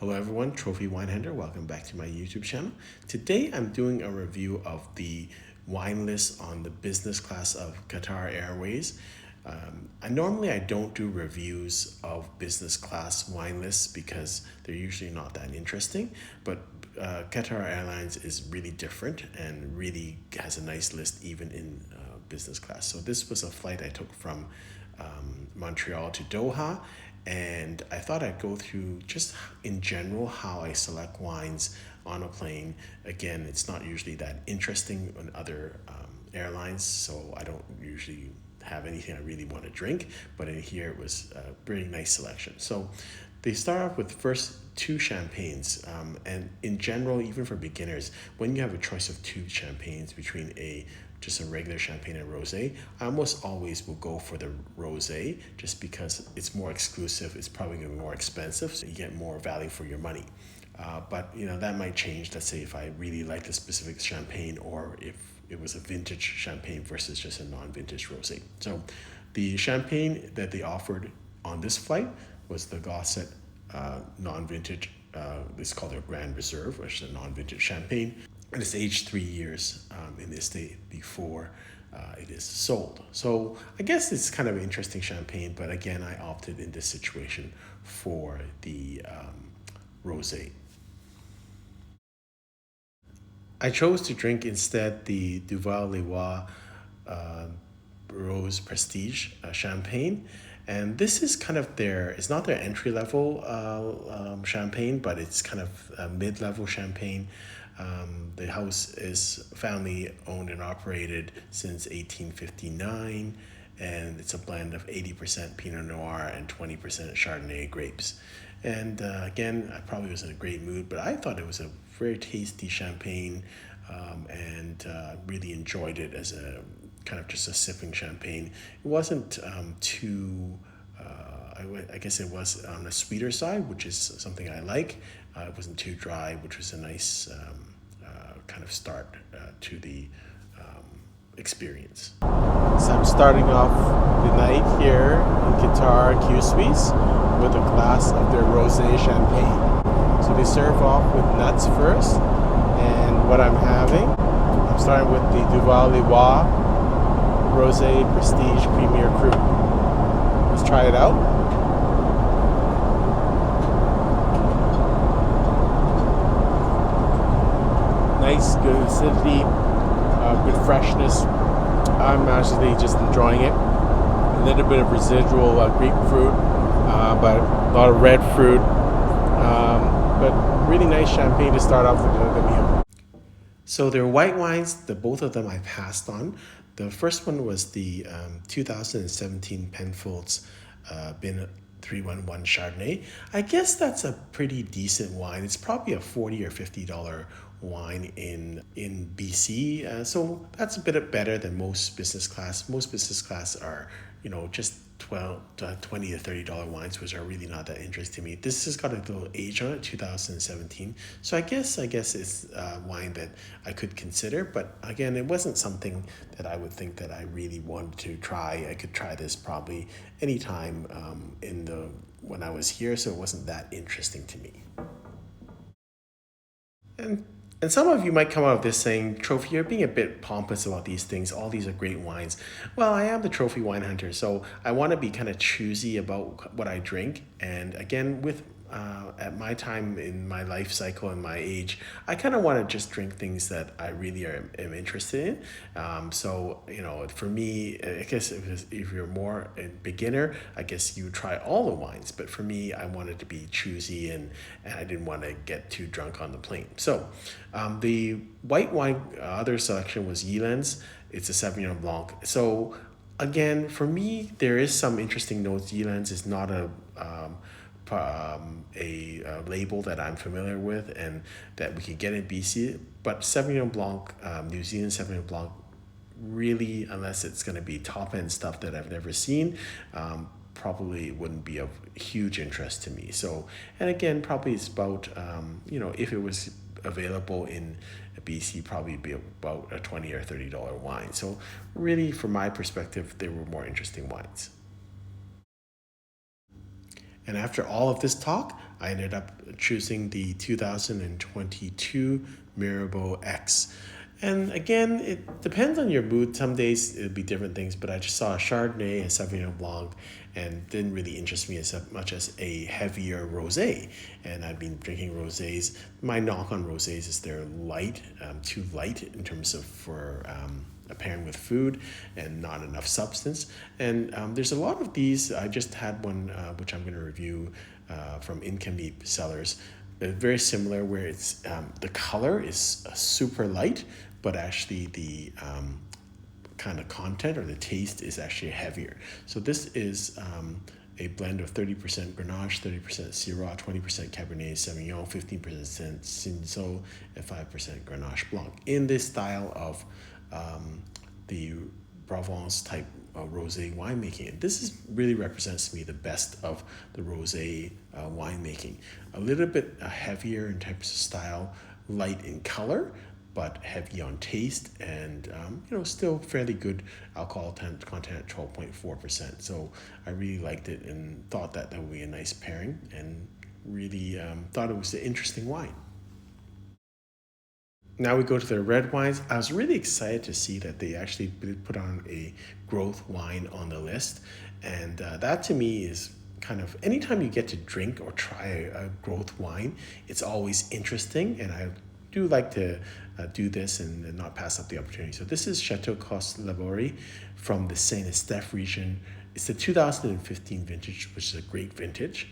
Hello everyone, Trophy Wine Hunter. Welcome back to my YouTube channel. Today I'm doing a review of the wine list on the business class of Qatar Airways. I don't do reviews of business class wine lists because they're usually not that interesting, but Qatar Airlines is really different and really has a nice list even in business class. So this was a flight I took from Montreal to Doha, and I thought I'd go through just in general how I select wines on a plane. Again, it's not usually that interesting on other airlines, so I don't usually have anything I really want to drink, but in here it was a very nice selection. So they start off with first two champagnes, and in general, even for beginners, when you have a choice of two champagnes between just a regular champagne and rosé, I almost always will go for the rosé just because it's more exclusive. It's probably going to be more expensive, so you get more value for your money. But that might change. Let's say if I really like a specific champagne, or if it was a vintage champagne versus just a non-vintage rosé. So the champagne that they offered on this flight was the Gosset non-vintage. It's called their Grand Reserve, which is a non-vintage champagne. And it's aged 3 years in the estate before it is sold. So I guess it's kind of an interesting champagne, but again, I opted in this situation for the rosé. I chose to drink instead the Duval-Leroy Rose Prestige champagne. And this is kind of it's not their entry level champagne, but it's kind of a mid-level champagne. The house is family owned and operated since 1859, and it's a blend of 80% Pinot Noir and 20% Chardonnay grapes. And again, I probably was in a great mood, but I thought it was a very tasty champagne, and really enjoyed it as a kind of just a sipping champagne. It wasn't too, I guess it was on the sweeter side, which is something I like. It wasn't too dry, which was a nice kind of start to the experience. So I'm starting off the night here in Qatar Q Suisse with a glass of their rosé champagne. So they serve off with nuts first, and what I'm having, I'm starting with the Duval-Leroy Rosé Prestige Premier Cru. Let's try it out. Nice, good acidity, good freshness. I'm actually just enjoying it. A little bit of residual grapefruit, but a lot of red fruit. But really nice champagne to start off the meal. So their white wines, both of them I passed on. The first one was the 2017 Penfolds Bin 311 Chardonnay. I guess that's a pretty decent wine. It's probably a $40 or $50 wine in BC. So that's a bit better than most business class. Most business class are, just $20 to $30 wines, which are really not that interesting to me. This has got a little age on it, 2017. So I guess it's a wine that I could consider, but again, it wasn't something that I would think that I really wanted to try. I could try this probably anytime when I was here, so it wasn't that interesting to me. And some of you might come out of this saying, Trophy, you're being a bit pompous about these things. All these are great wines. Well, I am the Trophy Wine Hunter, so I want to be kind of choosy about what I drink. And again, at my time in my life cycle and my age, I kind of want to just drink things that I really am interested in. So, for me, I guess if you're more a beginner, I guess you try all the wines. But for me, I wanted to be choosy, and I didn't want to get too drunk on the plane. So the white wine other selection was Yeeland's. It's a Sauvignon Blanc. So again, for me, there is some interesting notes. Yeeland's is not a label that I'm familiar with and that we can get in BC, but Sauvignon Blanc, New Zealand Sauvignon Blanc, really, unless it's going to be top end stuff that I've never seen, probably wouldn't be of huge interest to me. So, and again, probably it's about, if it was available in BC, probably be about a $20 or $30 wine. So really, from my perspective, they were more interesting wines. And after all of this talk, I ended up choosing the 2022 Mirabeau X. And again, it depends on your mood. Some days it'll be different things, but I just saw a Chardonnay, a Sauvignon Blanc, and didn't really interest me as much as a heavier rosé. And I've been drinking rosés. My knock on rosés is they're light, too light in terms of for pairing with food, and not enough substance. And there's a lot of these. I just had one which I'm going to review from Income Cellars. Very similar, where it's the color is super light, but actually the kind of content or the taste is actually heavier. So this is a blend of 30% Grenache, 30% Syrah, 20% Cabernet Sauvignon, 15% Cinsault, and 5% Grenache Blanc in this style of the Provence type rosé winemaking. And this is really represents to me the best of the rosé winemaking. A little bit heavier in terms of style, light in color, but heavy on taste, and still fairly good alcohol content at 12.4%. So I really liked it and thought that would be a nice pairing, and really thought it was an interesting wine. Now we go to the red wines. I was really excited to see that they actually put on a growth wine on the list. And that to me is kind of anytime you get to drink or try a growth wine, it's always interesting. And I do like to do this and not pass up the opportunity. So this is Chateau Coste Laborie from the Saint Estèphe region. It's the 2015 vintage, which is a great vintage.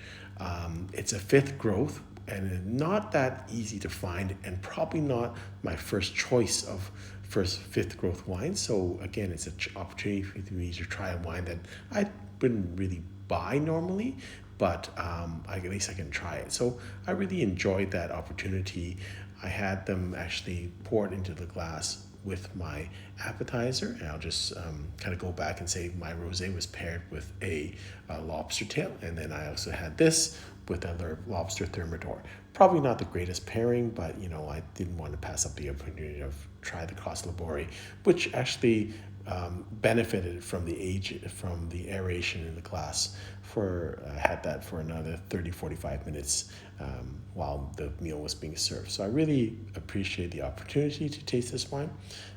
It's a fifth growth, and not that easy to find, and probably not my first choice of fifth growth wine. So again, it's an opportunity for me to try a wine that I wouldn't really buy normally, but at least I can try it. So I really enjoyed that opportunity. I had them actually poured into the glass with my appetizer, and I'll just kind of go back and say my rosé was paired with a lobster tail, and then I also had this with a lobster thermidor. Probably not the greatest pairing, but I didn't want to pass up the opportunity of try the Coste Laborie, which actually benefited from the aeration in the glass. I had that for another 30-45 minutes while the meal was being served. So I really appreciate the opportunity to taste this wine.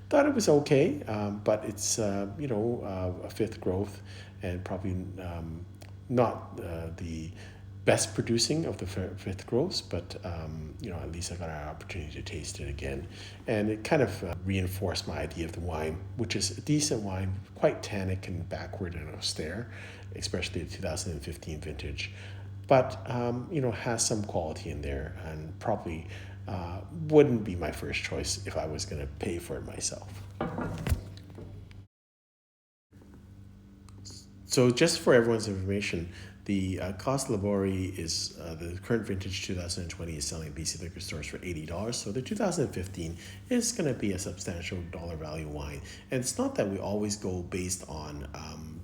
Thought it was okay, but it's a fifth growth, and probably not the best producing of the fifth growths, but at least I got an opportunity to taste it again, and it kind of reinforced my idea of the wine, which is a decent wine, quite tannic and backward and austere, especially the 2015 vintage, but has some quality in there, and probably wouldn't be my first choice if I was going to pay for it myself. So just for everyone's information, the Coste Laborie is the current vintage 2020 is selling at BC liquor stores for $80. So the 2015 is going to be a substantial dollar value wine. And it's not that we always go based on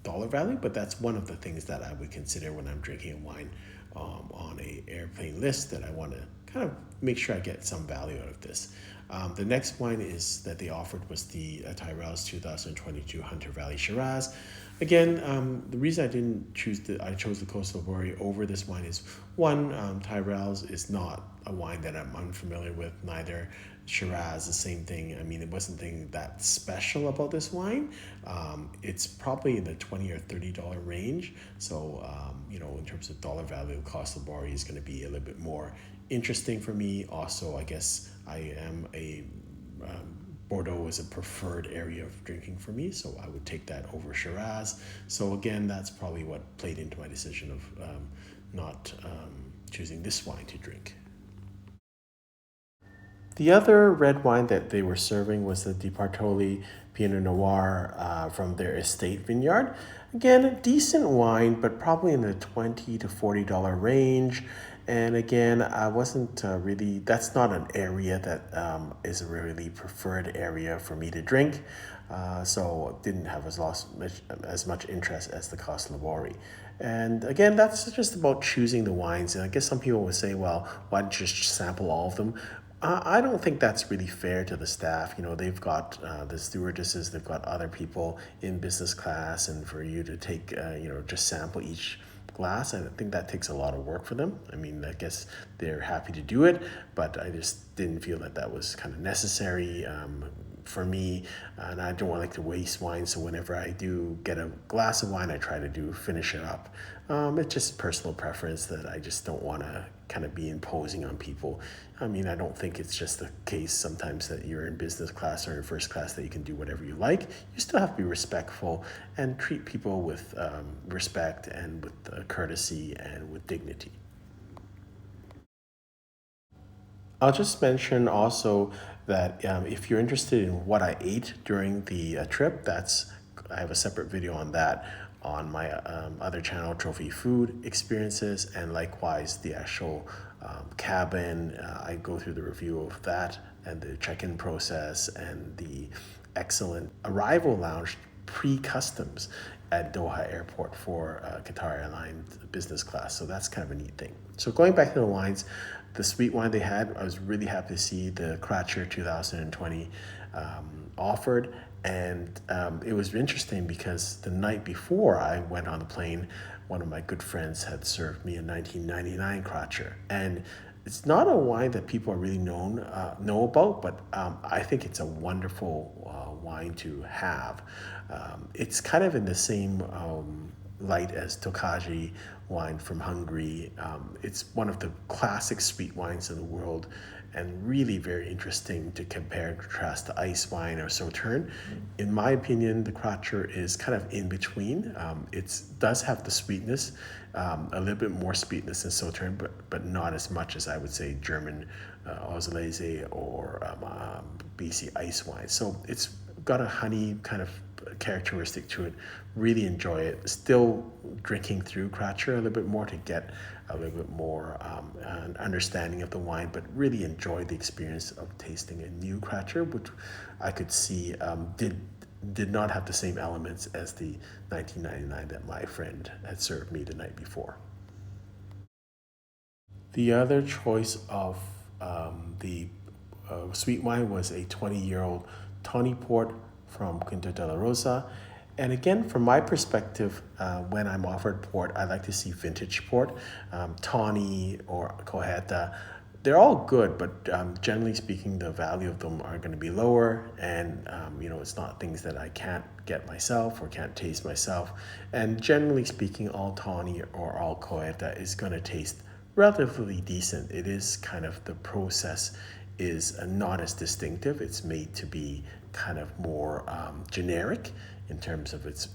dollar value, but that's one of the things that I would consider when I'm drinking a wine on a airplane list, that I want to kind of make sure I get some value out of this. The next wine is that they offered was the Tyrrell's 2022 Hunter Valley Shiraz. Again, the reason I chose the Coste Laborie over this wine is one, Tyrrell's is not a wine that I'm unfamiliar with. Neither Shiraz, the same thing. I mean, it wasn't anything that special about this wine. It's probably in the $20 or $30 range. So, in terms of dollar value, Coste Laborie is going to be a little bit more interesting for me. Also, I guess I am Bordeaux is a preferred area of drinking for me, so I would take that over Shiraz. So again, that's probably what played into my decision of not choosing this wine to drink. The other red wine that they were serving was the Departoli Pinot Noir from their estate vineyard. Again, a decent wine, but probably in the $20 to $40 range. And again, I wasn't that's not an area that is a really preferred area for me to drink. So didn't have as much interest as the Coste Laborie. And again, that's just about choosing the wines. And I guess some people would say, well, why don't you just sample all of them? I don't think that's really fair to the staff. They've got the stewardesses, they've got other people in business class, and for you to take, just sample each glass, and I think that takes a lot of work for them. I mean, I guess they're happy to do it, but I just didn't feel that that was kind of necessary for me, and I don't like to waste wine. So whenever I do get a glass of wine, I try to do finish it up. It's just personal preference that I just don't want to kind of be imposing on people. I mean, I don't think it's just the case sometimes that you're in business class or in first class that you can do whatever you like. You still have to be respectful and treat people with respect and with courtesy and with dignity. I'll just mention also that if you're interested in what I ate during the trip, I have a separate video on that on my other channel, Trophy Food Experiences, and likewise the actual cabin. I go through the review of that and the check-in process and the excellent arrival lounge pre-customs at Doha Airport for Qatar Airlines business class. So that's kind of a neat thing. So going back to the wines, the sweet wine they had, I was really happy to see the Kratcher 2020 offered. And it was interesting because the night before I went on the plane, one of my good friends had served me a 1999 Kratcher. And it's not a wine that people are really know about, but I think it's a wonderful wine to have. It's kind of in the same light as Tokaji wine from Hungary. It's one of the classic sweet wines in the world, and really very interesting to compare and contrast to ice wine or Sauterne. In my opinion, the Kratcher is kind of in between. It does have the sweetness, a little bit more sweetness than Sauterne, but not as much as I would say German Auslese or BC ice wine. So it's got a honey kind of characteristic to it. Really enjoy it. Still drinking through Kratcher a little bit more to get a little bit more an understanding of the wine, but really enjoyed the experience of tasting a new Kratcher, which I could see did not have the same elements as the 1999 that my friend had served me the night before. The other choice of the sweet wine was a 20-year-old tawny port from Quinta de la Rosa. And again, from my perspective, when I'm offered port, I like to see vintage port, tawny or cojeta. They're all good, but generally speaking, the value of them are going to be lower, and it's not things that I can't get myself or can't taste myself. And generally speaking, all tawny or all cojeta is going to taste relatively decent. It is kind of the process is not as distinctive. It's made to be kind of more generic in terms of its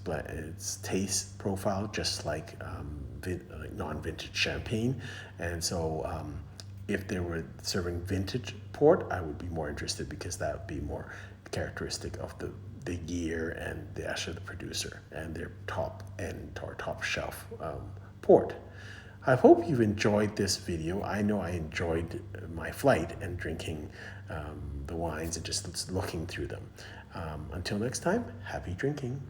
taste profile, just like non-vintage champagne. And so if they were serving vintage port, I would be more interested because that would be more characteristic of the year and the producer and their top end or top shelf port. I hope you've enjoyed this video. I know I enjoyed my flight and drinking the wines and just looking through them. Until next time, happy drinking.